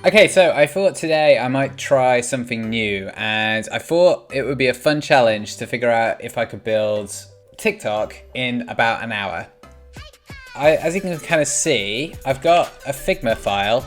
Okay, so I thought today I might try something new, and I thought it would be a fun challenge to figure out if I could build TikTok in about an hour. As you can kind of see, I've got a Figma file,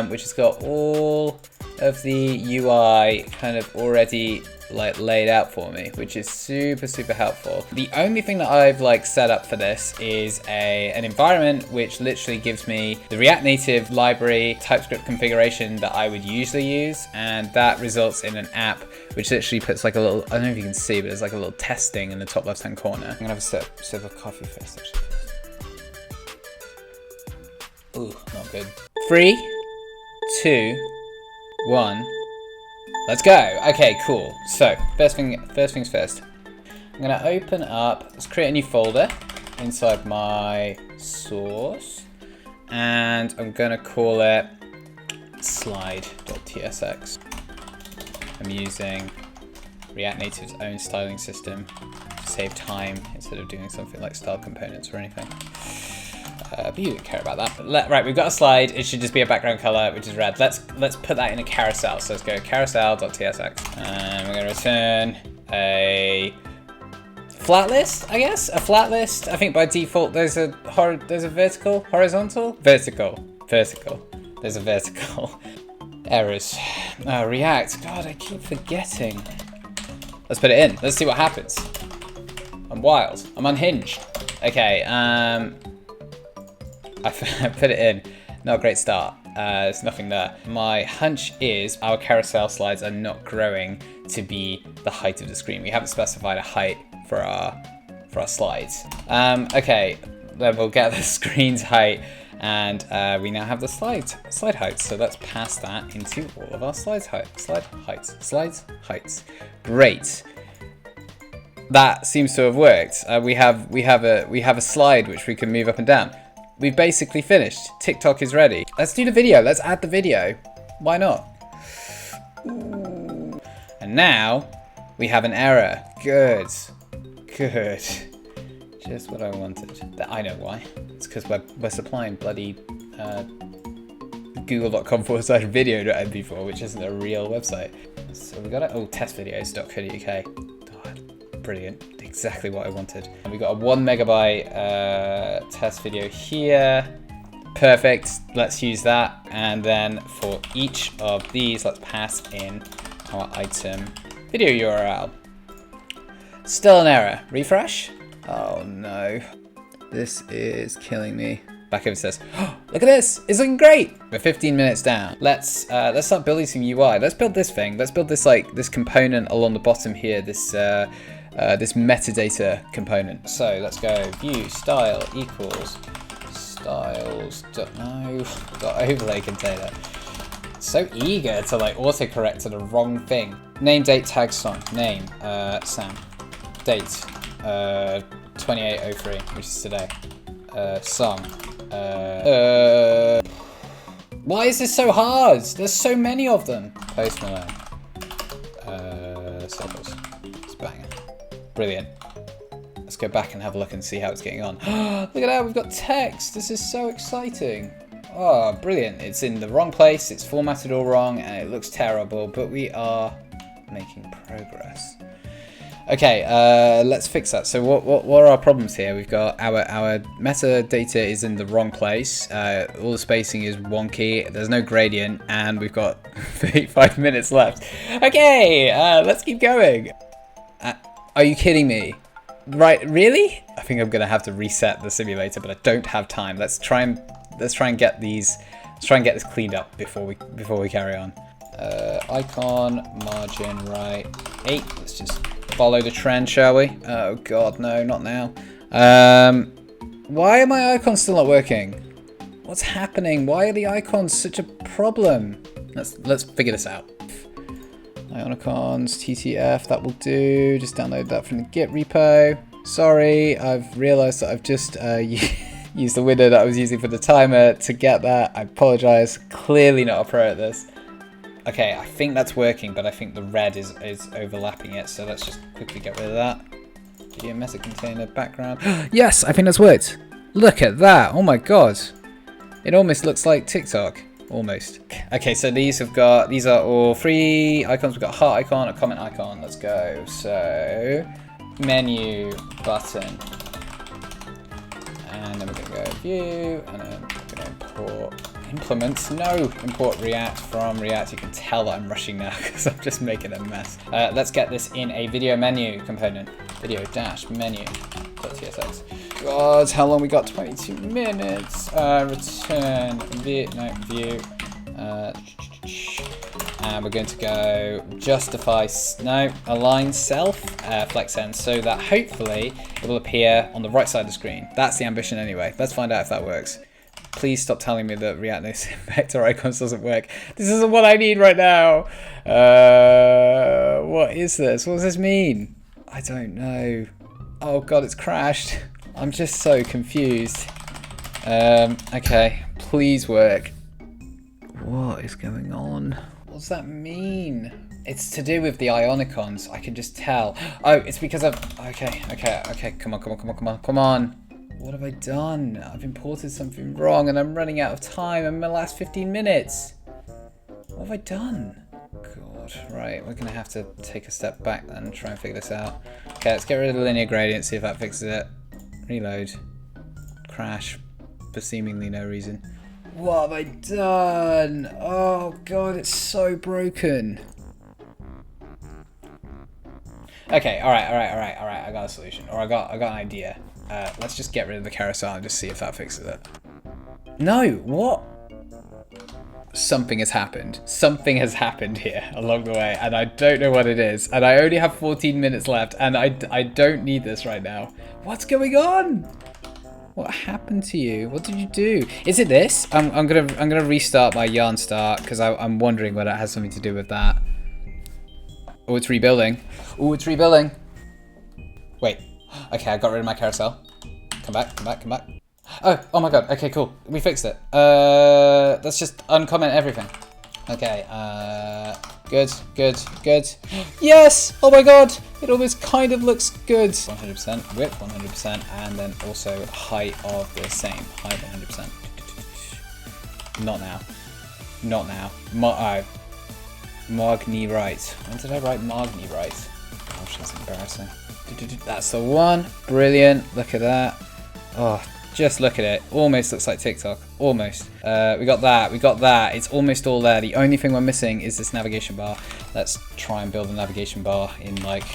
which has got all of the UI kind of already like laid out for me, which is super helpful. The only thing that I've like set up for this is an environment which literally gives me the React Native library TypeScript configuration that I would usually use, and that results in an app which literally puts like a little, I don't know if you can see, but there's like a little testing in the top left hand corner. I'm gonna have a sip of coffee first actually. Ooh, not good. 3, 2, 1. Let's go. Okay, cool. So first things first. I'm gonna open up. Let's create a new folder inside my source, and I'm gonna call it slide.tsx. I'm using React Native's own styling system to save time instead of doing something like style components or anything. But you don't care about that. But right, we've got a slide. It should just be a background color, which is red. Let's put that in a carousel. So let's go carousel.tsx, and we're gonna return a flat list, I guess. A flat list. I think by default there's a vertical, horizontal, vertical. There's a vertical. Errors. React. God, I keep forgetting. Let's put it in. Let's see what happens. I'm wild. I'm unhinged. Okay. I put it in. Not a great start. There's nothing there. My hunch is our carousel slides are not growing to be the height of the screen. We haven't specified a height for our slides. Okay, then we'll get the screen's height, and we now have the slide height. So let's pass that into all of our slide heights. Great. That seems to have worked. We have a slide which we can move up and down. We've basically finished. TikTok is ready. Let's do the video. Let's add the video. Why not? Ooh. And now we have an error. Good. Just what I wanted. I know why. It's because we're supplying bloody google.com/video.mp4, which isn't a real website. So we got it. Oh, testvideos.co.uk. Brilliant. Exactly what I wanted. And we got a 1 megabyte test video here. Perfect. Let's use that. And then for each of these, let's pass in our item video URL. Still an error. Refresh. Oh no. This is killing me. Back over says, oh, look at this. It's looking great. We're 15 minutes down. Let's start building some UI. Let's build this thing. Let's build this this component along the bottom here. This metadata component. So let's go view style equals styles. No, got overlay container. So eager to autocorrect to the wrong thing. Name, date, tag, song. Name, Sam. Date, 2803, which is today. Song. Why is this so hard? There's so many of them. Post Malone. Circles. It's banging. Brilliant. Let's go back and have a look and see how it's getting on. Look at that, we've got text. This is so exciting. Oh, brilliant. It's in the wrong place. It's formatted all wrong and it looks terrible, but we are making progress. Okay, let's fix that. So what are our problems here? We've got our metadata is in the wrong place. All the spacing is wonky. There's no gradient, and we've got 35 minutes left. Okay, let's keep going. Are you kidding me? Right, really? I think I'm gonna have to reset the simulator, but I don't have time. Let's try and get these. Let's try and get this cleaned up before we carry on. Icon margin right 8. Let's just follow the trend, shall we? Oh god, no, not now. Why are my icons still not working? What's happening? Why are the icons such a problem? Let's figure this out. Icons, TTF, that will do. Just download that from the Git repo. Sorry, I've realized that I've just used the window that I was using for the timer to get that. I apologize. Clearly not a pro at this. Okay, I think that's working, but I think the red is overlapping it, so let's just quickly get rid of that. Video meta container background. Yes, I think that's worked. Look at that. Oh my god. It almost looks like TikTok. Almost. Okay, so these are all 3 icons. We've got a heart icon, a comment icon. Let's go. So, menu button. And then we're going to go view, and then we're going to import implements. No, import React from React. You can tell that I'm rushing now because I'm just making a mess. Let's get this in a video menu component. Video dash menu.tsx. God, how long we got? 22 minutes. Return view. And we're going to go justify, align self, flex end, so that hopefully it will appear on the right side of the screen. That's the ambition anyway. Let's find out if that works. Please stop telling me that React Native vector icons doesn't work. This isn't what I need right now. What is this? What does this mean? I don't know. Oh God, it's crashed. I'm just so confused. Okay, please work. What is going on? What does that mean? It's to do with the ionicons. I can just tell. Oh, it's because of... Okay. Come on. What have I done? I've imported something wrong and I'm running out of time. I'm in the last 15 minutes. What have I done? God, right. We're going to have to take a step back then and try and figure this out. Okay, let's get rid of the linear gradient, see if that fixes it. Reload. Crash. For seemingly no reason. What have I done? Oh God, it's so broken. Okay, alright. I got a solution. Or I got an idea. Let's just get rid of the carousel and just see if that fixes it. No, what? Something has happened. Something has happened here along the way, and I don't know what it is. And I only have 14 minutes left, and I don't need this right now. What's going on? What happened to you? What did you do? Is it this? I'm gonna restart my yarn start because I'm wondering whether it has something to do with that. Oh, it's rebuilding. Oh, it's rebuilding. Wait. Okay, I got rid of my carousel. Come back. Oh my God. Okay, cool. We fixed it. Let's just uncomment everything. Okay. Good. Yes! Oh my God! It almost kind of looks good. 100% width, 100%, and then also height of the same. Height 100%. Not now. Magni right. When did I write Magni right? Gosh, that's embarrassing. That's the one. Brilliant. Look at that. Oh, just look at it. Almost looks like TikTok. Almost. We got that. It's almost all there. The only thing we're missing is this navigation bar. Let's try and build a navigation bar in like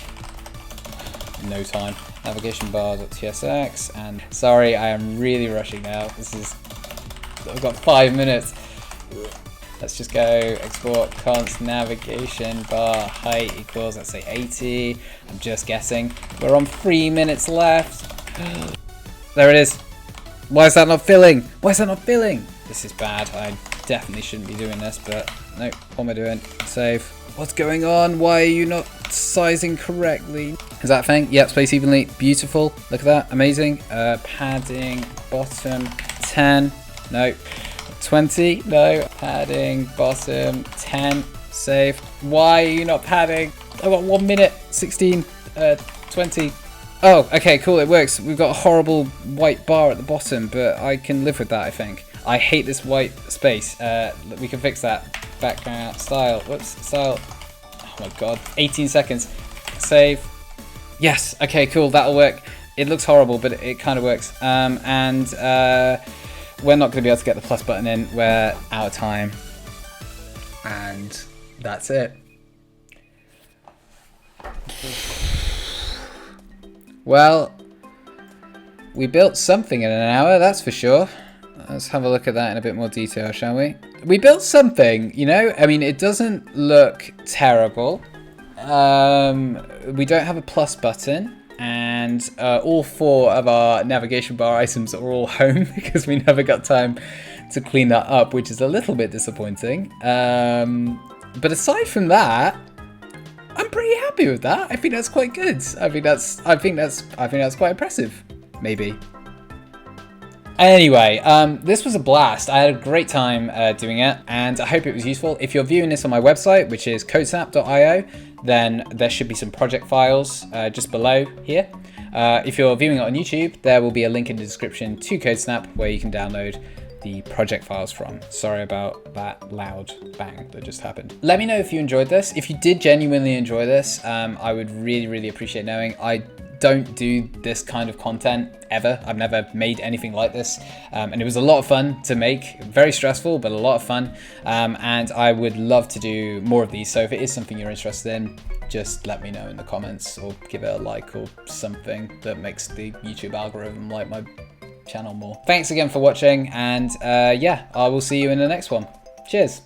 no time. Navigation bar.tsx, and sorry, I am really rushing now. I've got 5 minutes. Let's just go export const navigation bar height equals, let's say 80. I'm just guessing. We're on 3 minutes left. There it is. Why is that not filling? This is bad. I definitely shouldn't be doing this, but nope. What am I doing? Save. What's going on? Why are you not sizing correctly? Is that a thing? Yep, space evenly. Beautiful. Look at that. Amazing. Padding bottom 10. No. 20. No. Padding bottom 10. Save. Why are you not padding? I've got 1 minute. 16. 20. Oh, okay, cool. It works. We've got a horrible white bar at the bottom, but I can live with that, I think. I hate this white space. We can fix that. Background style. Whoops. Style. Oh my God. 18 seconds. Save. Yes. Okay, cool. That'll work. It looks horrible, but it kind of works. And we're not going to be able to get the plus button in. We're out of time. And that's it. Well, we built something in an hour, that's for sure. Let's have a look at that in a bit more detail, shall we? We built something, you know? I mean, it doesn't look terrible. We don't have a plus button, and all 4 of our navigation bar items are all home because we never got time to clean that up, which is a little bit disappointing. But aside from that, I'm pretty happy with that. I think that's quite good. I think that's quite impressive, maybe. Anyway, this was a blast. I had a great time doing it, and I hope it was useful. If you're viewing this on my website, which is codesnap.io, then there should be some project files just below here. If you're viewing it on YouTube, there will be a link in the description to CodeSnap where you can download the project files from. Sorry about that loud bang that just happened. Let me know if you enjoyed this. If you did genuinely enjoy this, I would really appreciate knowing. I don't do this kind of content ever. I've never made anything like this, and it was a lot of fun to make. Very stressful, but a lot of fun, and I would love to do more of these. So if it is something you're interested in, just let me know in the comments, or give it a like or something that makes the YouTube algorithm like my channel more. Thanks again for watching, and yeah, I will see you in the next one. Cheers.